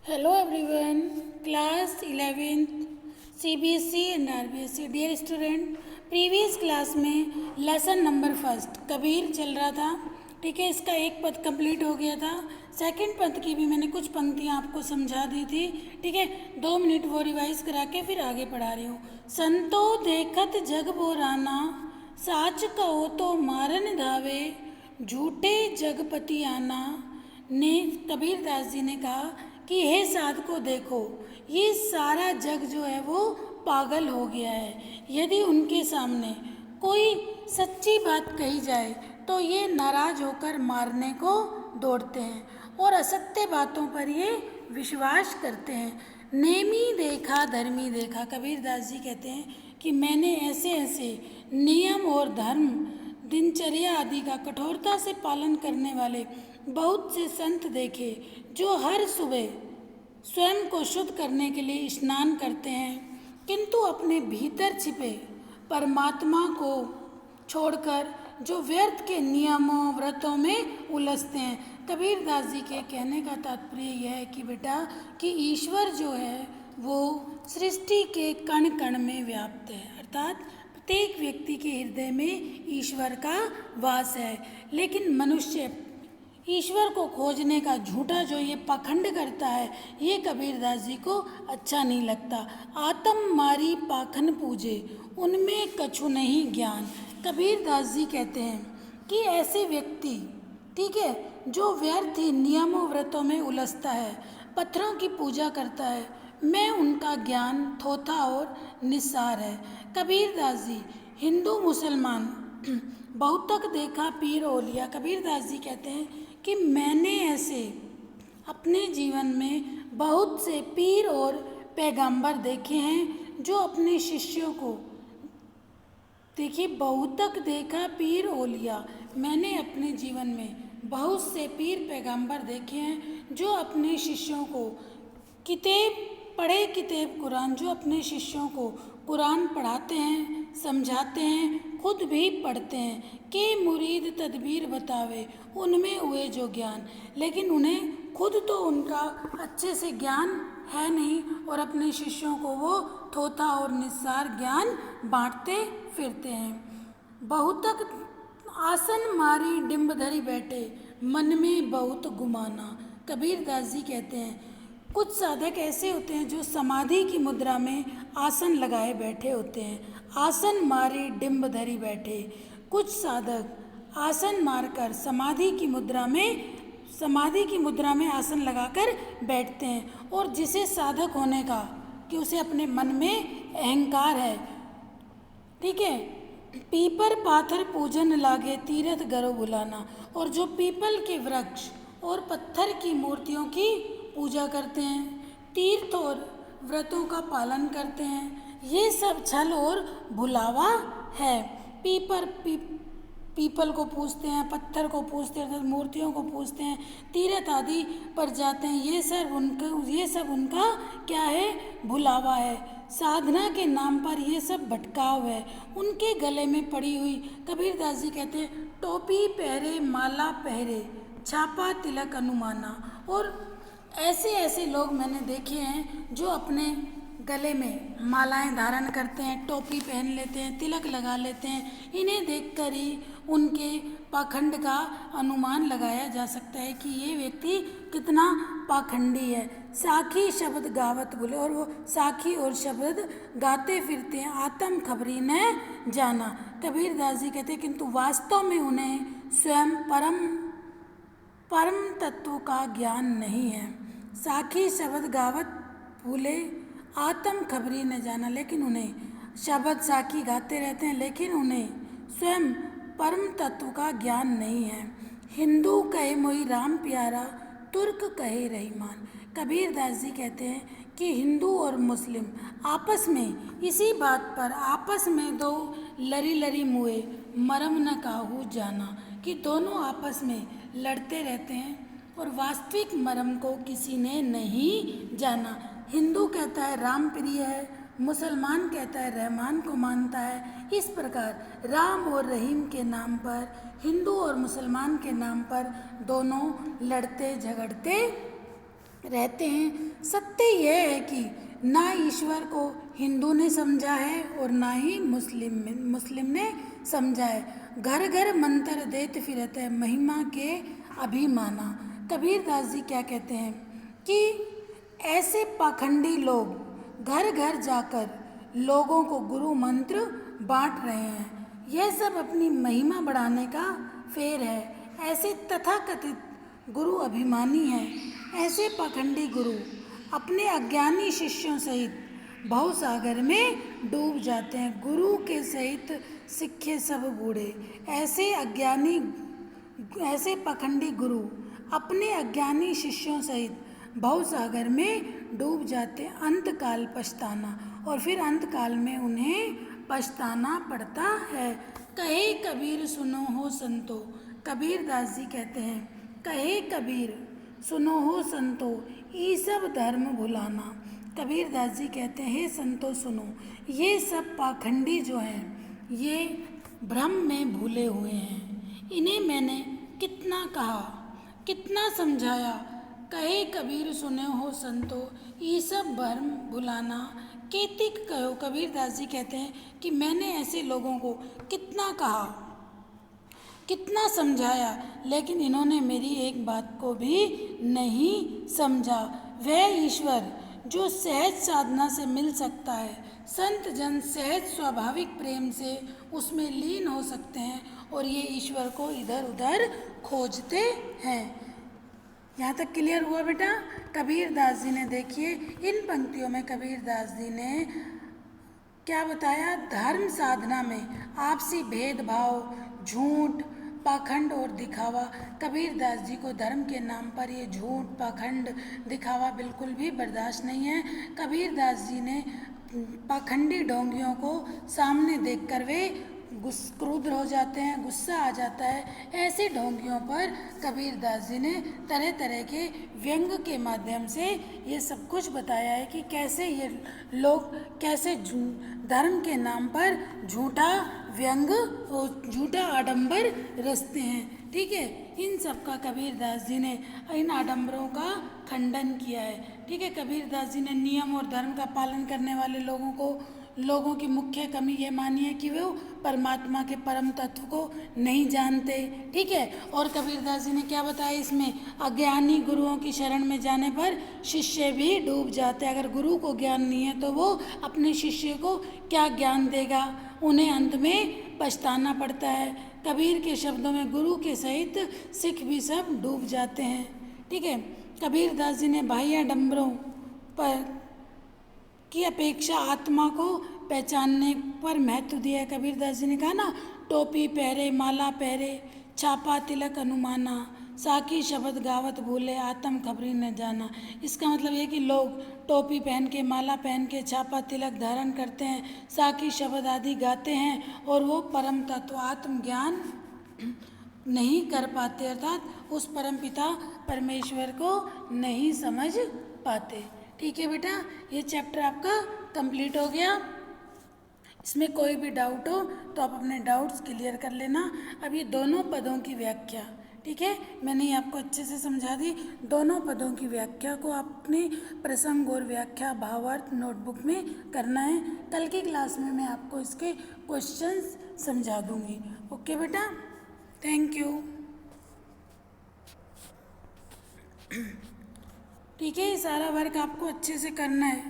Hello everyone, class 11th CBSE and RBSE dear student, previous class में lesson number first Kabir चल रहा था। ठीक है, इसका एक पद कंप्लीट हो गया था। सेकंड पद की भी मैंने कुछ पंक्तियाँ आपको समझा दी थी। ठीक है, 2 मिनट वो रिवाइज करा के फिर आगे पढ़ा रही हूँ। संतो देखत जग बोराना, साच कहो तो मारन धावे, झूठे जगपति आना। ने कबीरदास जी ने कहा कि हे साधको देखो, ये सारा जग जो है वो पागल हो गया है। यदि उनके सामने कोई सच्ची बात कही जाए तो ये नाराज होकर मारने को दौड़ते हैं और असत्य बातों पर ये विश्वास करते हैं। नेमी देखा धर्मी देखा, कबीरदास जी कहते हैं कि मैंने ऐसे ऐसे नियम और धर्म दिनचर्या आदि का कठोरता से पालन करने वाले बहुत से संत देखे जो हर सुबह स्वयं को शुद्ध करने के लिए स्नान करते हैं, किंतु अपने भीतर छिपे परमात्मा को छोड़कर जो व्यर्थ के नियमों व्रतों में उलझते हैं। कबीरदास जी के कहने का तात्पर्य यह है कि बेटा कि ईश्वर जो है वो सृष्टि के कण कण में व्याप्त है, अर्थात प्रत्येक व्यक्ति के हृदय में ईश्वर का वास है। लेकिन मनुष्य ईश्वर को खोजने का झूठा जो ये पाखंड करता है, ये कबीरदास जी को अच्छा नहीं लगता। आत्म मारी पाखन पूजे, उनमें कछु नहीं ज्ञान। कबीरदास जी कहते हैं कि ऐसे व्यक्ति, ठीक है, जो व्यर्थ ही नियमों व्रतों में उलझता है, पत्थरों की पूजा करता है, मैं उनका ज्ञान थोथा और निस्सार है। कबीरदास जी हिंदू मुसलमान बहुतक देखा पीर ओलिया। कबीरदास जी कहते हैं कि मैंने ऐसे अपने जीवन में बहुत से पीर और पैगंबर देखे हैं जो अपने शिष्यों को, देखिए, बहुतक देखा पीर ओलिया, मैंने अपने जीवन में बहुत से पीर पैगंबर देखे हैं जो अपने शिष्यों को किताब पढ़े, किताब कुरान, जो अपने शिष्यों को कुरान पढ़ाते हैं, समझाते हैं, खुद भी पढ़ते हैं। के मुरीद तदबीर बतावे, उनमें हुए जो ज्ञान, लेकिन उन्हें खुद तो उनका अच्छे से ज्ञान है नहीं और अपने शिष्यों को वो थोथा और निस्सार ज्ञान बांटते फिरते हैं। बहुतक आसन मारी डिम्ब धरी बैठे, मन में बहुत गुमाना। कबीरदास जी कहते हैं कुछ साधक ऐसे होते हैं जो समाधि की मुद्रा में आसन लगाए बैठे होते हैं, आसन मारी डिम्ब धरी बैठे। कुछ साधक आसन मारकर समाधि की मुद्रा में आसन लगाकर बैठते हैं और जिसे साधक होने का कि उसे अपने मन में अहंकार है, ठीक है। पीपर पाथर पूजन लागे, तीर्थ गरो बुलाना, और जो पीपल के वृक्ष और पत्थर की मूर्तियों की पूजा करते हैं, तीर्थ और व्रतों का पालन करते हैं, ये सब छल और भुलावा है। पीपल को पूजते हैं, पत्थर को पूजते हैं, मूर्तियों को पूजते हैं, तीर्थ आदि पर जाते हैं, ये सब उनका क्या है, भुलावा है। साधना के नाम पर ये सब भटकाव है, उनके गले में पड़ी हुई। कबीरदास जी कहते हैं टोपी पहरे माला पहरे, छापा तिलक अनुमाना। और ऐसे ऐसे लोग मैंने देखे हैं जो अपने गले में मालाएं धारण करते हैं, टोपी पहन लेते हैं, तिलक लगा लेते हैं। इन्हें देखकर ही उनके पाखंड का अनुमान लगाया जा सकता है कि ये व्यक्ति कितना पाखंडी है। साखी शब्द गावत बोले, और वो साखी और शब्द गाते फिरते हैं, आत्म खबरी न जाना। कबीरदास जी कहते हैं किंतु वास्तव में उन्हें स्वयं परम तत्व का ज्ञान नहीं है। साखी शब्द गावत भूले, आत्म खबरी न जाना, लेकिन उन्हें शब्द साखी गाते रहते हैं, लेकिन उन्हें स्वयं परम तत्व का ज्ञान नहीं है। हिंदू कहे मोई राम प्यारा, तुर्क कहे रहीमान। कबीरदास जी कहते हैं कि हिंदू और मुस्लिम आपस में इसी बात पर आपस में दो लरी लरी मुए, मरम न काहू जाना, कि दोनों आपस में लड़ते रहते हैं और वास्तविक मरम को किसी ने नहीं जाना। हिंदू कहता है राम प्रिय है, मुसलमान कहता है रहमान को मानता है। इस प्रकार राम और रहीम के नाम पर, हिंदू और मुसलमान के नाम पर दोनों लड़ते झगड़ते रहते हैं। सत्य यह है कि ना ईश्वर को हिंदू ने समझा है और ना ही मुस्लिम ने समझा है। घर घर मंत्र देत फिरत है महिमा के अभिमाना। कबीर दास जी क्या कहते हैं कि ऐसे पाखंडी लोग घर घर जाकर लोगों को गुरु मंत्र बांट रहे हैं। यह सब अपनी महिमा बढ़ाने का फेर है। ऐसे तथाकथित गुरु अभिमानी हैं। ऐसे पाखंडी गुरु अपने अज्ञानी शिष्यों सहित भवसागर में डूब जाते हैं। गुरु के सहित सिक्खे सब बूढ़े। ऐसे पाखंडी गुरु अपने अज्ञानी शिष्यों सहित भवसागर में डूब जाते हैं। अंत काल पछताना, और फिर अंत काल में उन्हें पछताना पड़ता है। कहे कबीर सुनो हो संतो, कबीर दास जी कहते हैं कहे कबीर सुनो हो संतो ये सब धर्म भुलाना। कबीर दास जी कहते हैं हे संतो सुनो, ये सब पाखंडी जो हैं ये भ्रम में भूले हुए हैं। इन्हें मैंने कितना कहा कितना समझाया। कहे कबीर सुने हो संतो ये सब भ्रम भुलाना। केतिक कहो, कबीर दास जी कहते हैं कि मैंने ऐसे लोगों को कितना कहा कितना समझाया, लेकिन इन्होंने मेरी एक बात को भी नहीं समझा। वह ईश्वर जो सहज साधना से मिल सकता है, संत जन सहज स्वाभाविक प्रेम से उसमें लीन हो सकते हैं और ये ईश्वर को इधर उधर खोजते हैं। यहाँ तक क्लियर हुआ बेटा? कबीर दास जी ने देखिए इन पंक्तियों में कबीर दास जी ने क्या बताया? धर्म साधना में आपसी भेदभाव, झूठ, पाखंड और दिखावा। कबीर दास जी को धर्म के नाम पर ये झूठ, पाखंड, दिखावा बिल्कुल भी बर्दाश्त नहीं है। कबीर दास जी ने पाखंडी ढोंगियों को सामने देखकर वे क्रुद्ध हो जाते हैं, गुस्सा आ जाता है। ऐसे ढोंगियों पर कबीर दास जी ने तरह तरह के व्यंग के माध्यम से ये सब कुछ बताया है कि कैसे ये लोग कैसे धर्म के नाम पर झूठा व्यंग और झूठा आडंबर रचते हैं। ठीक है, इन सब का कबीर दास जी ने इन आडंबरों का खंडन किया है। ठीक है, कबीर दास जी ने नियम और धर्म का पालन करने वाले लोगों की मुख्य कमी ये मानी है कि वो परमात्मा के परम तत्व को नहीं जानते। ठीक है, और कबीर दास जी ने क्या बताया इसमें? अज्ञानी गुरुओं की शरण में जाने पर शिष्य भी डूब जाते हैं। अगर गुरु को ज्ञान नहीं है तो वो अपने शिष्य को क्या ज्ञान देगा? उन्हें अंत में पछताना पड़ता है। कबीर के शब्दों में गुरु के सहित सिख भी सब डूब जाते हैं। ठीक है, कबीर दास जी ने बाह्य आडंबरों पर की अपेक्षा आत्मा को पहचानने पर महत्व दिया है। कबीर दास जी ने कहा ना, टोपी पहरे माला पहरे छापा तिलक अनुमाना, साकी शब्द गावत भूले आत्म खबरी न जाना। इसका मतलब ये कि लोग टोपी पहन के, माला पहन के, छापा तिलक धारण करते हैं, साकी शब्द आदि गाते हैं और वो परम तत्व आत्मज्ञान नहीं कर पाते, अर्थात उस परम पिता परमेश्वर को नहीं समझ पाते। ठीक है बेटा, ये चैप्टर आपका कंप्लीट हो गया। इसमें कोई भी डाउट हो तो आप अपने डाउट्स क्लियर कर लेना। अब ये दोनों पदों की व्याख्या, ठीक है, मैंने ये आपको अच्छे से समझा दी। दोनों पदों की व्याख्या को आप अपने प्रसंग और व्याख्या भावार्थ नोटबुक में करना है। कल की क्लास में मैं आपको इसके क्वेश्चंस समझा दूंगी। ओके बेटा, थैंक यू। ठीक है, ये सारा वर्क आपको अच्छे से करना है।